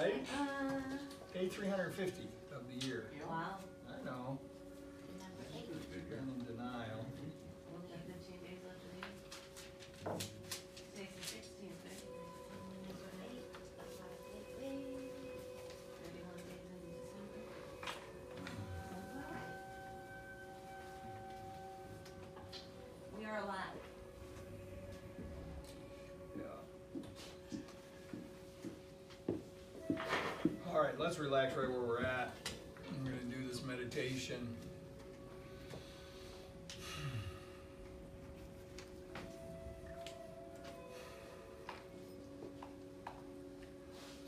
right? Day 350 of the year. Wow. I know. You're in denial. Only got 15 days left of the year. Today's the 16th, right? 31 days in December. We are alive. Yeah. All right, let's relax right where we're at. I'm going to do this meditation.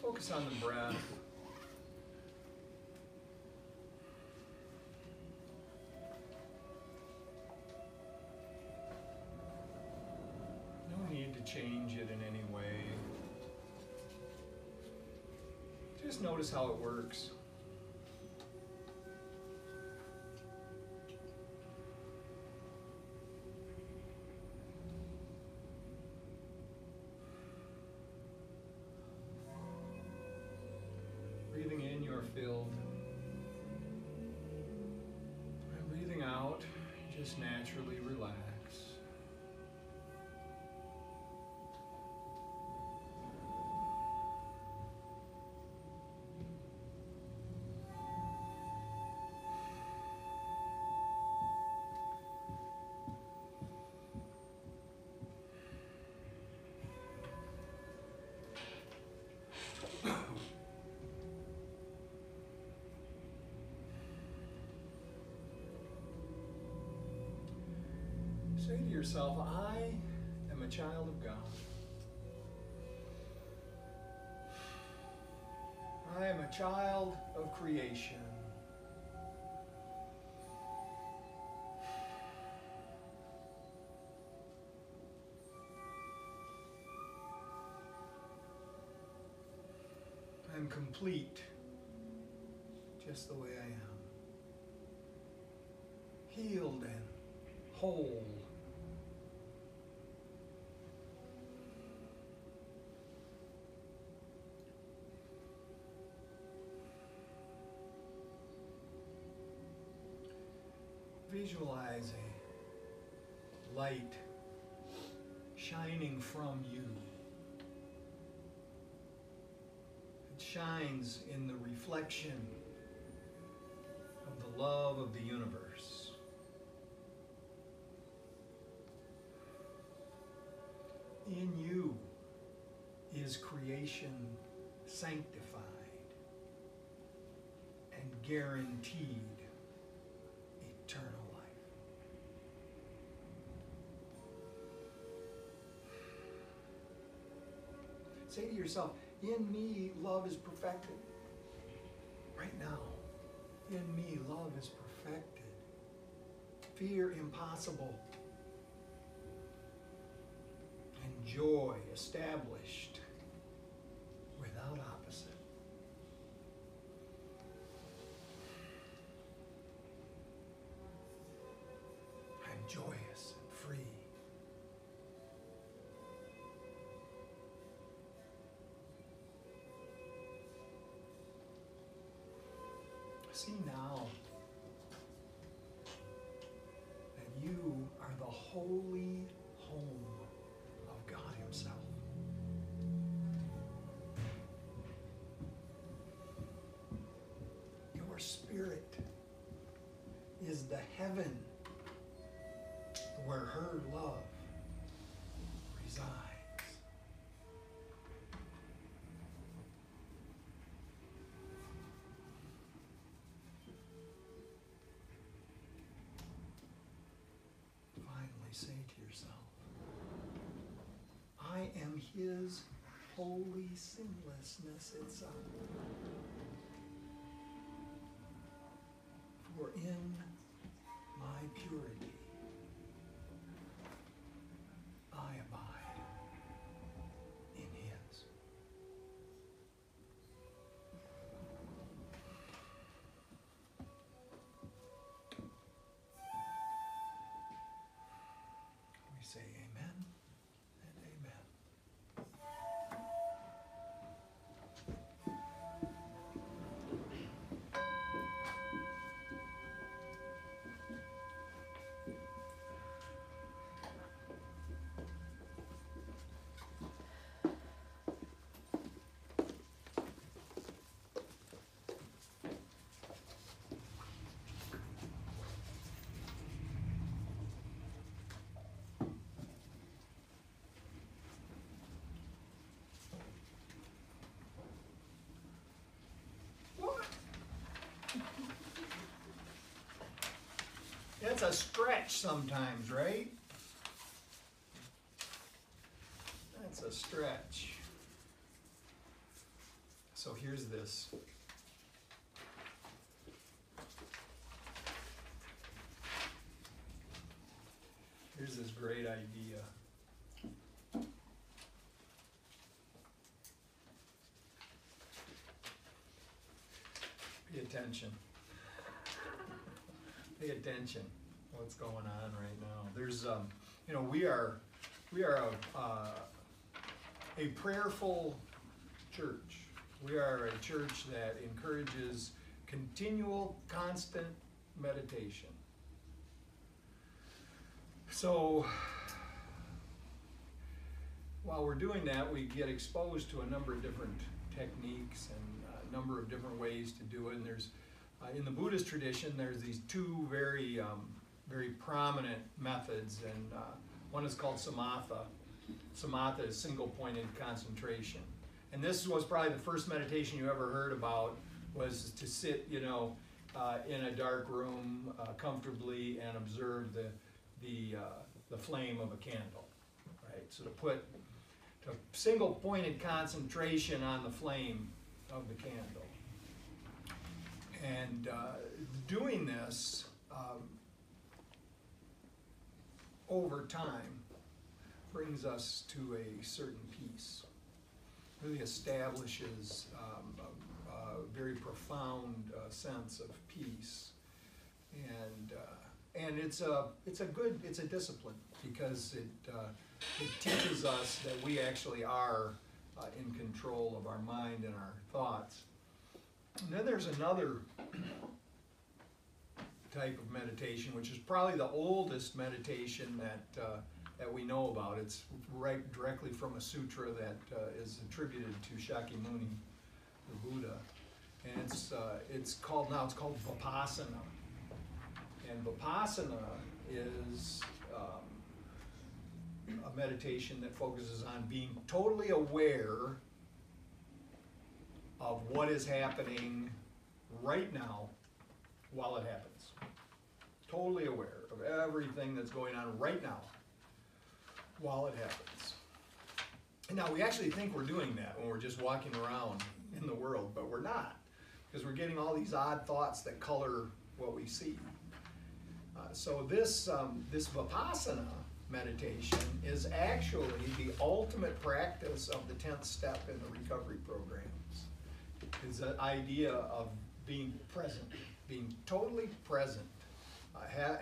Focus on the breath. No need to change it in any way. Just notice how it works. Breathing in, you're filled. And breathing out, just naturally relax. Say to yourself, I am a child of God. I am a child of creation. I'm complete just the way I am. Healed and whole. Visualize a light shining from you. It shines in the reflection of the love of the universe. In you is creation sanctified and guaranteed eternal life. Say to yourself, in me love is perfected. Right now, in me love is perfected. Fear impossible. And joy established without opposite. I'm joyous and free. See now that you are the holy home of God Himself. Your spirit is the heaven where her love resides. Finally, say to yourself, I am His holy sinlessness itself. For in my purity, I abide in His. We say amen and amen. That's a stretch sometimes, right? That's a stretch. So here's this. Here's this great idea. Pay attention. Pay attention. What's going on right now? There's, we are a prayerful church. We are a church that encourages continual, constant meditation. So, while we're doing that, we get exposed to a number of different techniques and a number of different ways to do it. And there's, in the Buddhist tradition, there's these two very prominent methods, and one is called samatha. Samatha is single-pointed concentration. And this was probably the first meditation you ever heard about, was to sit, in a dark room comfortably and observe the flame of a candle, right? So to put single-pointed concentration on the flame of the candle. And doing this over time brings us to a certain peace. Really establishes a very profound sense of peace, and it's a discipline, because it teaches us that we actually are in control of our mind and our thoughts. And then there's another type of meditation, which is probably the oldest meditation that we know about. It's right directly from a sutra that is attributed to Shakyamuni, the Buddha, and it's called Vipassana. And Vipassana is a meditation that focuses on being totally aware of what is happening right now while it happens. Totally aware of everything that's going on right now while it happens. And now we actually think we're doing that when we're just walking around in the world, but we're not, because we're getting all these odd thoughts that color what we see. So this Vipassana meditation is actually the ultimate practice of the 10th step in the recovery programs. It's the idea of being present, being totally present,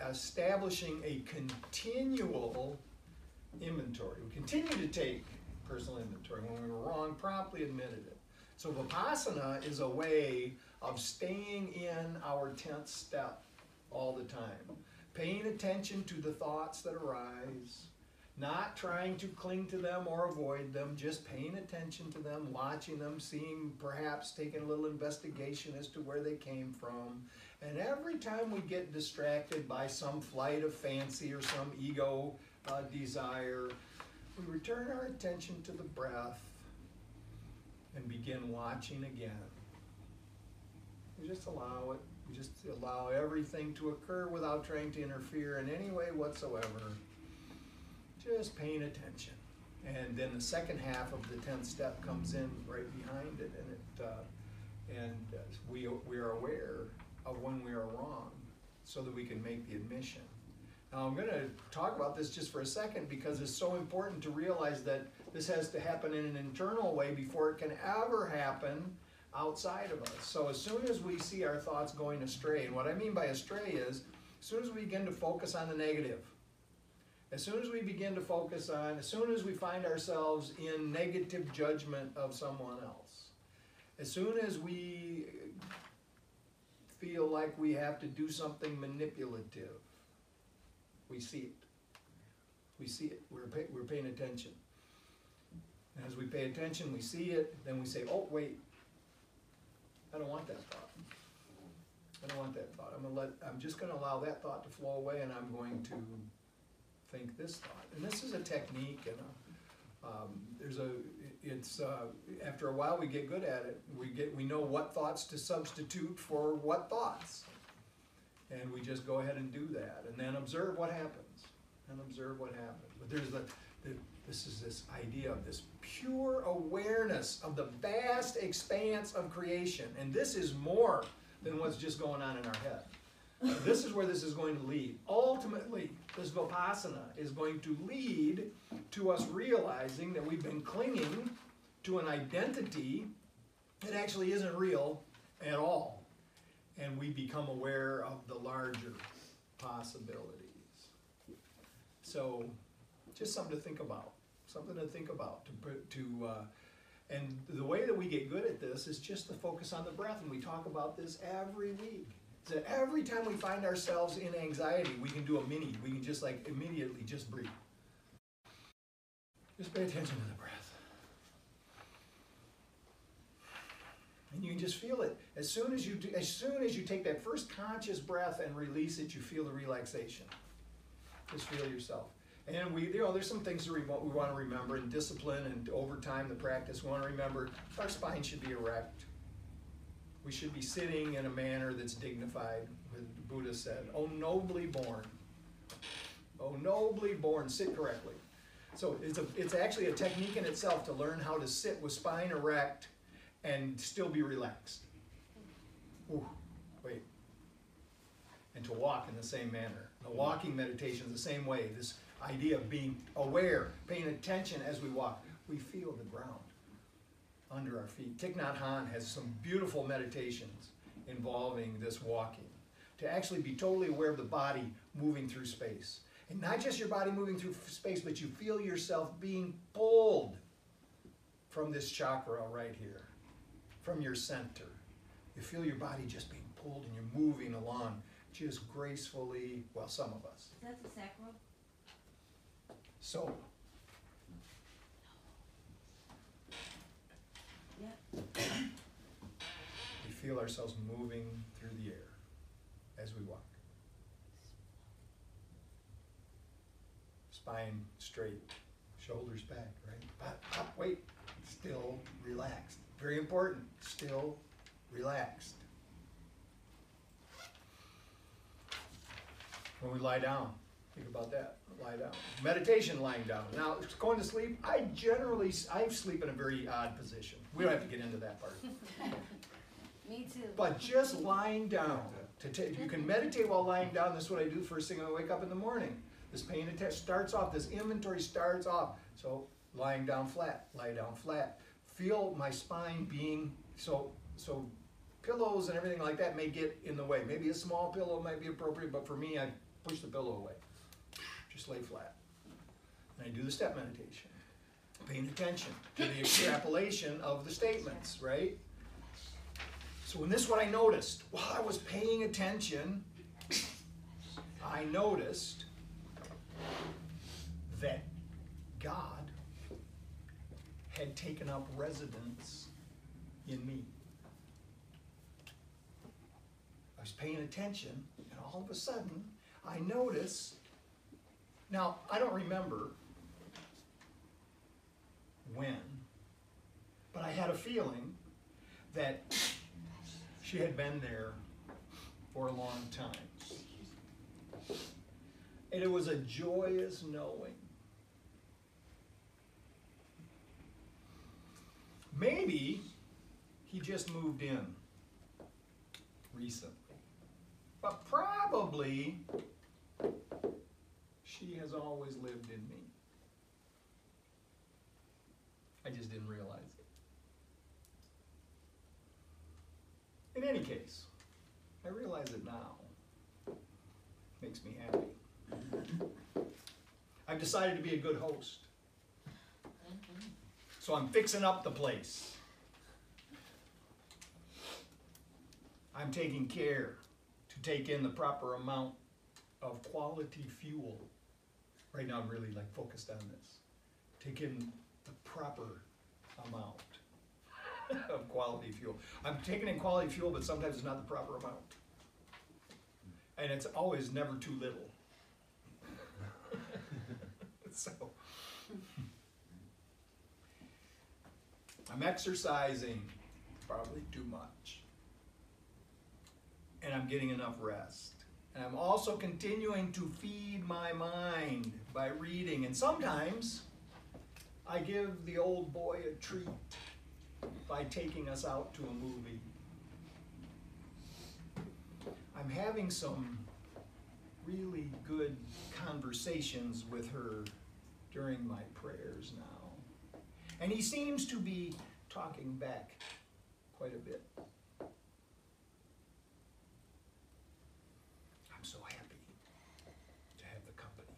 establishing a continual inventory. We continue to take personal inventory. When we were wrong, promptly admitted it. So Vipassana is a way of staying in our 10th step all the time. Paying attention to the thoughts that arise, not trying to cling to them or avoid them, just paying attention to them, watching them, seeing, perhaps taking a little investigation as to where they came from. And every time we get distracted by some flight of fancy or some ego desire, we return our attention to the breath and begin watching again. We just allow it. We just allow everything to occur without trying to interfere in any way whatsoever. Just paying attention. And then the second half of the 10th step comes in right behind it, and we are aware of when we are wrong so that we can make the admission. Now I'm going to talk about this just for a second, because it's so important to realize that this has to happen in an internal way before it can ever happen outside of us. So as soon as we see our thoughts going astray, and what I mean by astray is, as soon as we begin to focus on the negative, as soon as we find ourselves in negative judgment of someone else, as soon as we feel like we have to do something manipulative, we see it. We see it. We're paying attention. And as we pay attention, we see it, then we say, oh, wait, I don't want that thought. I don't want that thought. I'm just going to allow that thought to flow away, and I'm going to think this thought. And this is a technique, and after a while we get good at it. We know what thoughts to substitute for what thoughts. And we just go ahead and do that, and then observe what happens, and observe what happens. But there's this idea of this pure awareness of the vast expanse of creation, and this is more than what's just going on in our head. This is where this is going to lead. Ultimately, this Vipassana is going to lead to us realizing that we've been clinging to an identity that actually isn't real at all. And we become aware of the larger possibilities. So, just something to think about. Something to think about. And the way that we get good at this is just to focus on the breath. And we talk about this every week. So every time we find ourselves in anxiety, we can do a mini. We can just like immediately just breathe. Just pay attention to the breath. And you can just feel it. As soon as you take that first conscious breath and release it, you feel the relaxation. Just feel yourself. And there's some things that we want to remember in discipline and over time, the practice. We want to remember our spine should be erect. We should be sitting in a manner that's dignified. The Buddha said, "Oh, nobly born. Oh, nobly born, sit correctly." So it's actually a technique in itself to learn how to sit with spine erect and still be relaxed. Ooh, wait. And to walk in the same manner. The walking meditation is the same way. This idea of being aware, paying attention as we walk. We feel the ground under our feet. Thich Nhat Hanh has some beautiful meditations involving this walking. To actually be totally aware of the body moving through space. And not just your body moving through space, but you feel yourself being pulled from this chakra right here. From your center. You feel your body just being pulled and you're moving along just gracefully, well, some of us. Is that the sacral? So. Yeah. We feel ourselves moving through the air as we walk. Spine straight, shoulders back, right? Up, wait, still relaxed. Very important, still relaxed. When we lie down, think about that, lie down. Meditation lying down. Now, going to sleep, I sleep in a very odd position. We don't have to get into that part. Me too. But just lying down, you can meditate while lying down. This is what I do first thing when I wake up in the morning. This paying attention starts off, this inventory starts off. So lying down flat, lie down flat. Feel my spine being, so pillows and everything like that may get in the way. Maybe a small pillow might be appropriate, but for me, I push the pillow away. Just lay flat. And I do the step meditation. Paying attention to the extrapolation of the statements, right? So when this is what I noticed, while I was paying attention, I noticed that God had taken up residence in me. I was paying attention, and all of a sudden, I noticed, now, I don't remember when, but I had a feeling that she had been there for a long time. And it was a joyous knowing. Maybe he just moved in recently. But probably she has always lived in me. I just didn't realize it. In any case, I realize it now. Makes me happy. I've decided to be a good host. So I'm fixing up the place. I'm taking care to take in the proper amount of quality fuel. Right now I'm really focused on this. Take in the proper amount of quality fuel. I'm taking in quality fuel, but sometimes it's not the proper amount. And it's always never too little. So I'm exercising probably too much. And I'm getting enough rest. And I'm also continuing to feed my mind by reading. And sometimes I give the old boy a treat by taking us out to a movie. I'm having some really good conversations with her during my prayers now. And he seems to be talking back quite a bit. I'm so happy to have the company.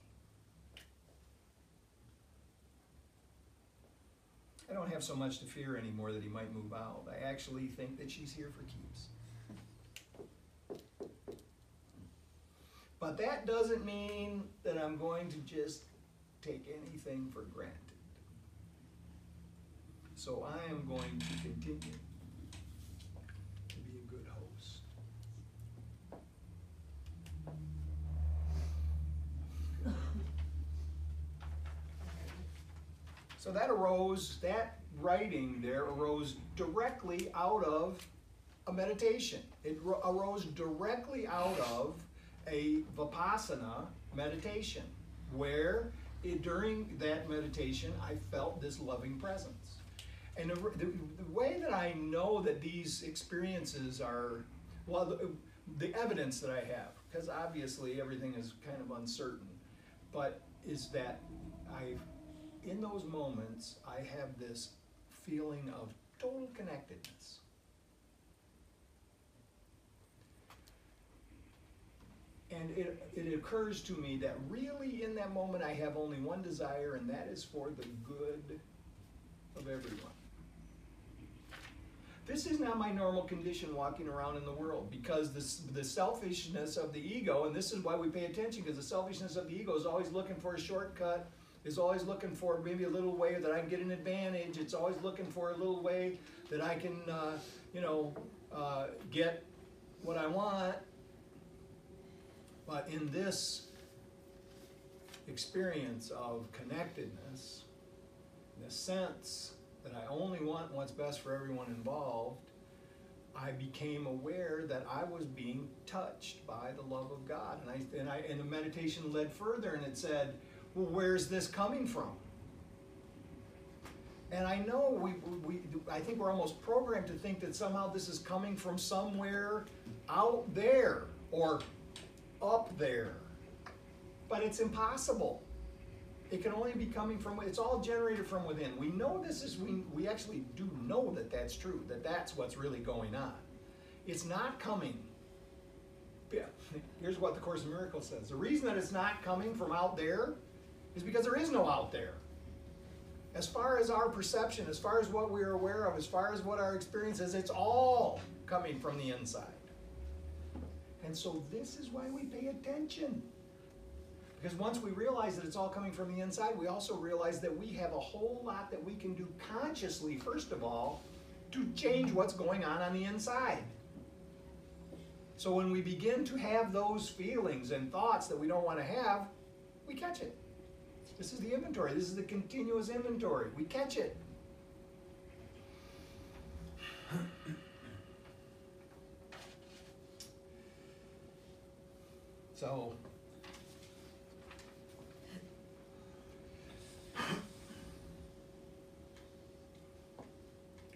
I don't have so much to fear anymore that he might move out. I actually think that she's here for keeps. But that doesn't mean that I'm going to just take anything for granted. So I am going to continue to be a good host. So that writing there arose directly out of a meditation. It arose directly out of a Vipassana meditation, where during that meditation I felt this loving presence. And the way that I know that these experiences are, well, the evidence that I have, because obviously everything is kind of uncertain, but is that in those moments, I have this feeling of total connectedness. And it occurs to me that really in that moment I have only one desire, and that is for the good of everyone. This is not my normal condition walking around in the world, because the selfishness of the ego, and this is why we pay attention, because the selfishness of the ego is always looking for a shortcut, is always looking for maybe a little way that I can get an advantage. It's always looking for a little way that I can, get what I want. But in this experience of connectedness, in the sense that I only want what's best for everyone involved, I became aware that I was being touched by the love of God. And the meditation led further, and it said, well, where's this coming from? And I know I think we're almost programmed to think that somehow this is coming from somewhere out there or up there. But it's impossible. It can only be coming from, it's all generated from within. We know we actually do know that that's true, that that's what's really going on. It's not coming. Yeah. Here's what the Course in Miracles says. The reason that it's not coming from out there is because there is no out there. As far as our perception, as far as what we are aware of, as far as what our experience is, it's all coming from the inside. And so this is why we pay attention. Because once we realize that it's all coming from the inside, we also realize that we have a whole lot that we can do consciously, first of all, to change what's going on the inside. So when we begin to have those feelings and thoughts that we don't want to have, we catch it. This is the inventory. This is the continuous inventory. We catch it. So,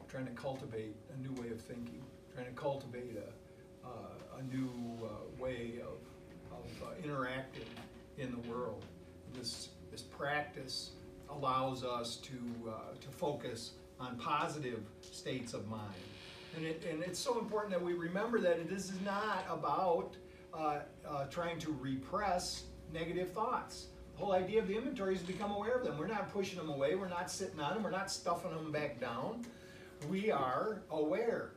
trying to cultivate a new way of thinking, trying to cultivate a new way of interacting in the world. This practice allows us to focus on positive states of mind, and it's so important that we remember that this is not about trying to repress negative thoughts. The whole idea of the inventory is to become aware of them. We're not pushing them away. We're not sitting on them. We're not stuffing them back down. We are aware,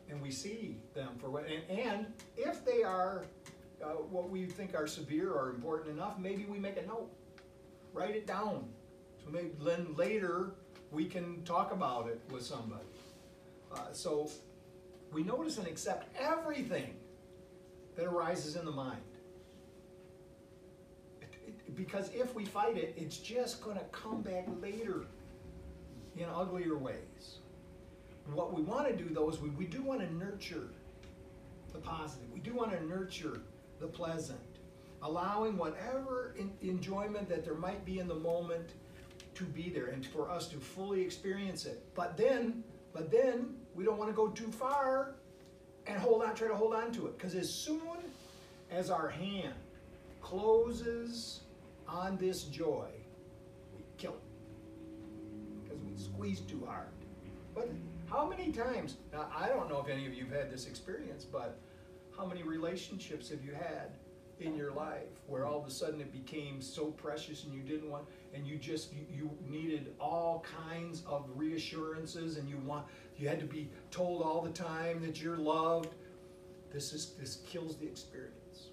and we see them for what. And if they are what we think are severe or important enough, maybe we make a note, write it down. So maybe then later we can talk about it with somebody. So we notice and accept everything that arises in the mind. Because if we fight it, it's just going to come back later in uglier ways. What we want to do, though, is we do want to nurture the positive. We do want to nurture the pleasant, allowing whatever enjoyment that there might be in the moment to be there and for us to fully experience it. But then we don't want to go too far and try to hold on to it. Because as soon as our hand closes on this joy, we kill it. Because we squeeze too hard. But how many times, now I don't know if any of you have had this experience, but how many relationships have you had in your life where all of a sudden it became so precious and you didn't want, and you needed all kinds of reassurances, and you had to be told all the time that you're loved. This kills the experience.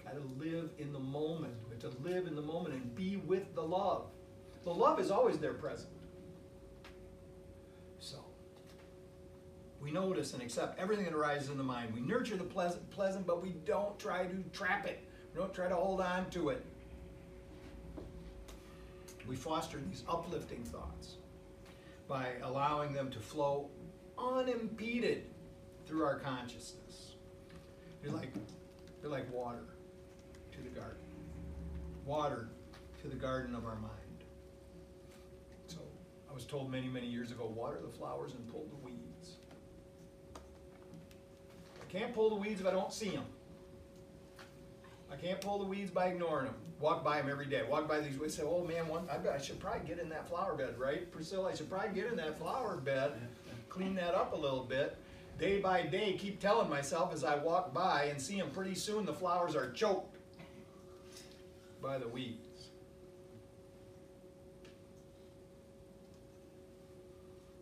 Got to live in the moment. We have to live in the moment and be with the love. The love is always there present. So we notice and accept everything that arises in the mind. We nurture the pleasant, but we don't try to trap it. We don't try to hold on to it. We foster these uplifting thoughts by allowing them to flow unimpeded through our consciousness. They're like water to the garden. Water to the garden of our mind. So I was told many, many years ago, water the flowers and pull the weeds. I can't pull the weeds if I don't see them. I can't pull the weeds by ignoring them. Walk by them every day. Walk by these weeds. Say, oh man, I should probably get in that flower bed, right? Priscilla, I should probably get in that flower bed, clean that up a little bit. Day by day, keep telling myself as I walk by and see them, pretty soon the flowers are choked by the weeds.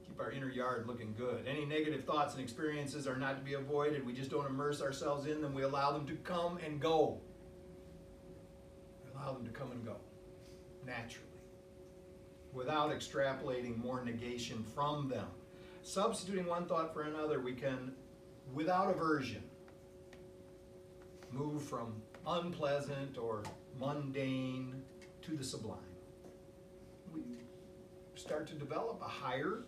Keep our inner yard looking good. Any negative thoughts and experiences are not to be avoided. We just don't immerse ourselves in them. We allow them to come and go. Allow them to come and go naturally without extrapolating more negation from them. Substituting one thought for another, we can, without aversion, move from unpleasant or mundane to the sublime. We start to develop a higher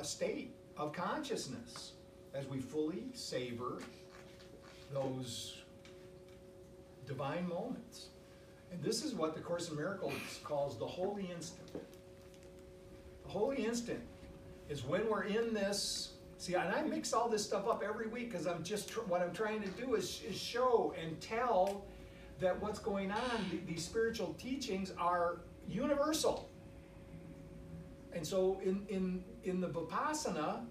state of consciousness as we fully savor those divine moments. And this is what the Course in Miracles calls the holy instant. The holy instant is when we're in this. See, and I mix all this stuff up every week because what I'm trying to do is show and tell that what's going on, these spiritual teachings are universal. And so in the Vipassana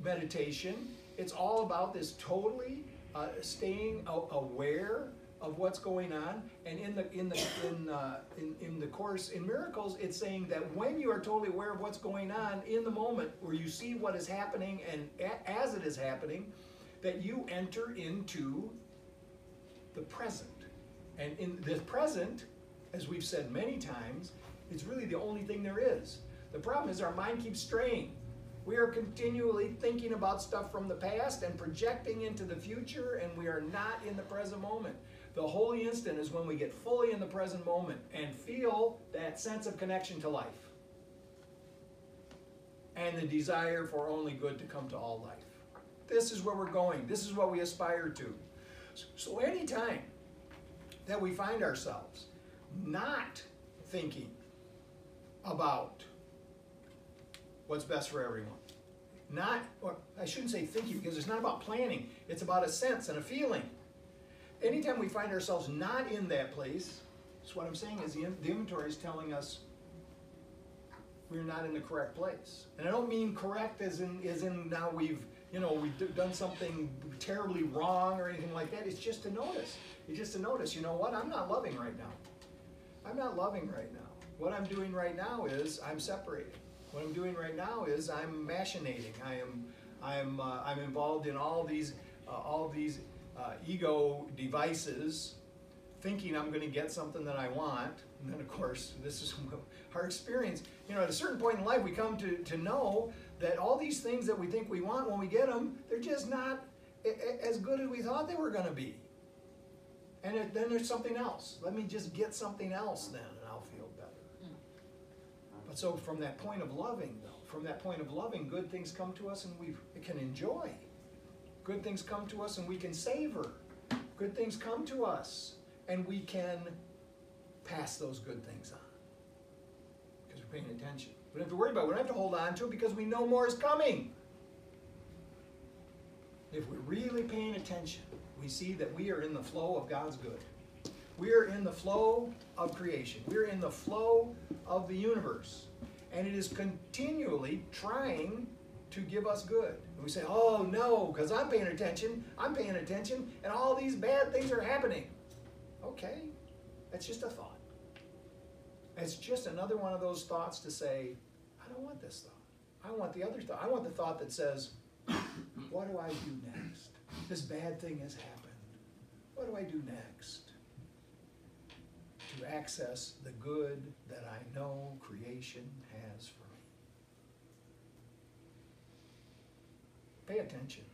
meditation, it's all about this totally staying aware of what's going on. And in the Course in Miracles, it's saying that when you are totally aware of what's going on in the moment, where you see what is happening and as it is happening, that you enter into the present. And in the present, as we've said many times, it's really the only thing there is. The problem is our mind keeps straying. We are continually thinking about stuff from the past and projecting into the future, and we are not in the present moment. The holy instant is when we get fully in the present moment and feel that sense of connection to life and the desire for only good to come to all life. This is where we're going. This is what we aspire to. So anytime that we find ourselves not thinking about what's best for everyone, or I shouldn't say thinking, because it's not about planning, it's about a sense and a feeling. Anytime we find ourselves not in that place, so what I'm saying is the inventory is telling us we're not in the correct place. And I don't mean correct as in now we've done something terribly wrong or anything like that. It's just to notice. It's just to notice, you know what, I'm not loving right now. I'm not loving right now. What I'm doing right now is I'm separating. What I'm doing right now is I'm machinating. I'm involved in all these ego devices, thinking I'm going to get something that I want. And then, of course, this is our experience. At a certain point in life, we come to know that all these things that we think we want, when we get them, they're just not as good as we thought they were going to be. And then there's something else. Let me just get something else then, and I'll feel better. But so from that point of loving, good things come to us and we can enjoy. Good things come to us and we can savor. Good things come to us, and we can pass those good things on because we're paying attention. We don't have to worry about it. We don't have to hold on to it because we know more is coming. If we're really paying attention, we see that we are in the flow of God's good. We are in the flow of creation. We're in the flow of the universe. And it is continually trying to give us good. And we say, oh no, because I'm paying attention, and all these bad things are happening. Okay, that's just a thought. It's just another one of those thoughts to say, I don't want this thought. I want the other thought. I want the thought that says, what do I do next? This bad thing has happened. What do I do next to access the good that I know creation has for me? Pay attention.